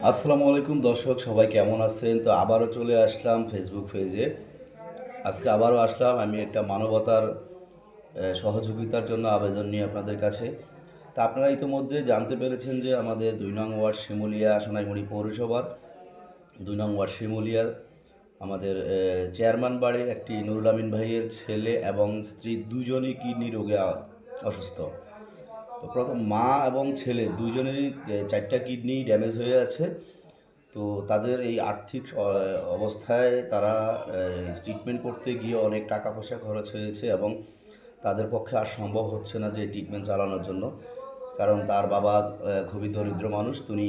আসসালামু আলাইকুম দর্শক, সবাই কেমন আছেন? তো আবারও চলে আসলাম ফেসবুক পেজে। আজকে আবারও আসলাম আমি একটা মানবতার সহযোগিতার জন্য আবেদন নিয়ে আপনাদের কাছে। তা আপনারা ইতিমধ্যে জানতে পেরেছেন যে আমাদের ২ নং ওয়ার্ড শিমুলিয়া সোনাইমুড়ি পৌরসভার ২ নং ওয়ার্ড শিমুলিয়া আমাদের চেয়ারম্যান বাড়ির একটি নুরুল আমিন ভাইয়ের ছেলে এবং স্ত্রী দুজনই কিডনি রোগে অসুস্থ। তো প্রথম মা এবং ছেলে দুজনেরই ৪টা কিডনি ড্যামেজ হয়ে আছে। তো তাদের এই আর্থিক অবস্থায় তারা ট্রিটমেন্ট করতে গিয়ে অনেক টাকা পয়সা খরচ হয়েছে এবং তাদের পক্ষে আর সম্ভব হচ্ছে না যে ট্রিটমেন্ট চালানোর জন্য। কারণ তার বাবা খুবই দরিদ্র মানুষ, তিনি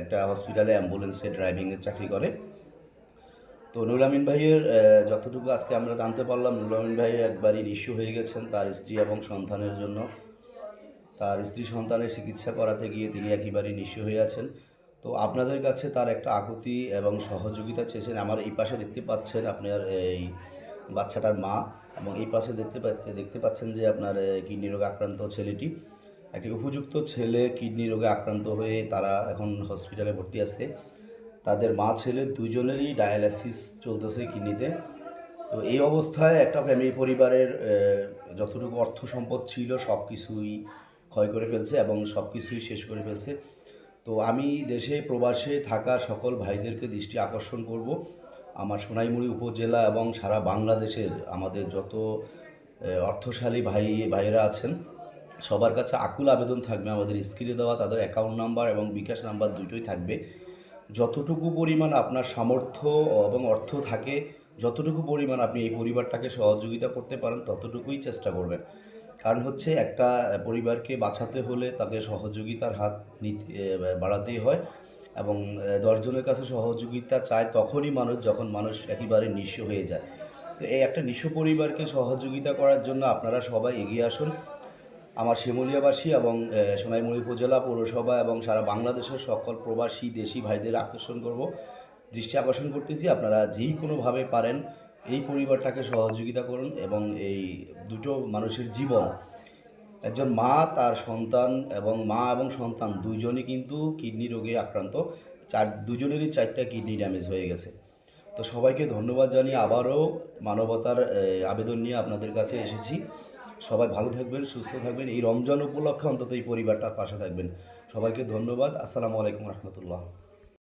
একটা হসপিটালে অ্যাম্বুলেন্সে ড্রাইভিংয়ের চাকরি করে। তো নুরুল আমিন ভাইয়ের যতটুকু আজকে আমরা জানতে পারলাম, নুরুল আমিন ভাই একবারই নিঃস্ব হয়ে গেছেন তার স্ত্রী এবং সন্তানের জন্য। তার স্ত্রী সন্তানের চিকিৎসা করাতে গিয়ে তিনি একেবারেই নিঃস্ব হয়ে আছেন। তো আপনাদের কাছে তার একটা আকুতি এবং সহযোগিতা চেয়েছেন। আমার এই পাশে দেখতে পাচ্ছেন আপনার এই বাচ্চাটার মা, এবং এই পাশে দেখতে পাচ্ছেন যে আপনার কিডনি রোগে আক্রান্ত ছেলেটি। একটি উপযুক্ত ছেলে কিডনি রোগে আক্রান্ত হয়ে তারা এখন হসপিটালে ভর্তি আছে। তাদের মা ছেলে দুজনেরই ডায়ালাইসিস চলতেছে কিডনিতে। তো এই অবস্থায় একটা ফ্যামিলি পরিবারের যতটুকু অর্থ সম্পদ ছিল সব কিছুই ক্ষয় করে ফেলছে এবং সব কিছুই শেষ করে ফেলছে। তো আমি দেশে প্রবাসে থাকা সকল ভাইদেরকে দৃষ্টি আকর্ষণ করব, আমার সোনাইমুড়ি উপজেলা এবং সারা বাংলাদেশের আমাদের যত অর্থশালী ভাইয়েরা আছেন সবার কাছে আকুল আবেদন থাকবে, আমাদের স্ক্রিনে দেওয়া তাদের অ্যাকাউন্ট নাম্বার এবং বিকাশ নাম্বার দুটোই থাকবে। যতটুকু পরিমাণ আপনার সামর্থ্য এবং অর্থ থাকে, যতটুকু পরিমাণ আপনি এই পরিবারটাকে সহযোগিতা করতে পারেন ততটুকুই চেষ্টা করবেন। কারণ হচ্ছে একটা পরিবারকে বাঁচাতে হলে তাকে সহযোগিতার হাত বাড়াতেই হয়, এবং ১০ জনের কাছে সহযোগিতা চায় তখনই মানুষ, যখন মানুষ একেবারে নিঃস্ব হয়ে যায়। তো এই একটা নিঃস্ব পরিবারকে সহযোগিতা করার জন্য আপনারা সবাই এগিয়ে আসুন। আমার শিমুলিয়াবাসী এবং সোনাইমুড়ি উপজেলা পৌরসভা এবং সারা বাংলাদেশের সকল প্রবাসী দেশি ভাইদের দৃষ্টি আকর্ষণ করতেছি, আপনারা যেই কোনোভাবে পারেন এই পরিবারটাকে সহযোগিতা করুন। এবং এই দুটো মানুষের জীবন, একজন মা তার সন্তান এবং মা এবং সন্তান দুইজনই কিন্তু কিডনি রোগে আক্রান্ত, দুজনেরই 4টা কিডনি ড্যামেজ হয়ে গেছে। তো সবাইকে ধন্যবাদ জানিয়ে আবারও মানবতার আবেদন নিয়ে আপনাদের কাছে এসেছি। সবাই ভালো থাকবেন, সুস্থ থাকবেন, এই রমজান উপলক্ষে অন্তত এই পরিবারটার পাশে থাকবেন। সবাইকে ধন্যবাদ। আসসালামু আলাইকুম রহমতুল্লাহ।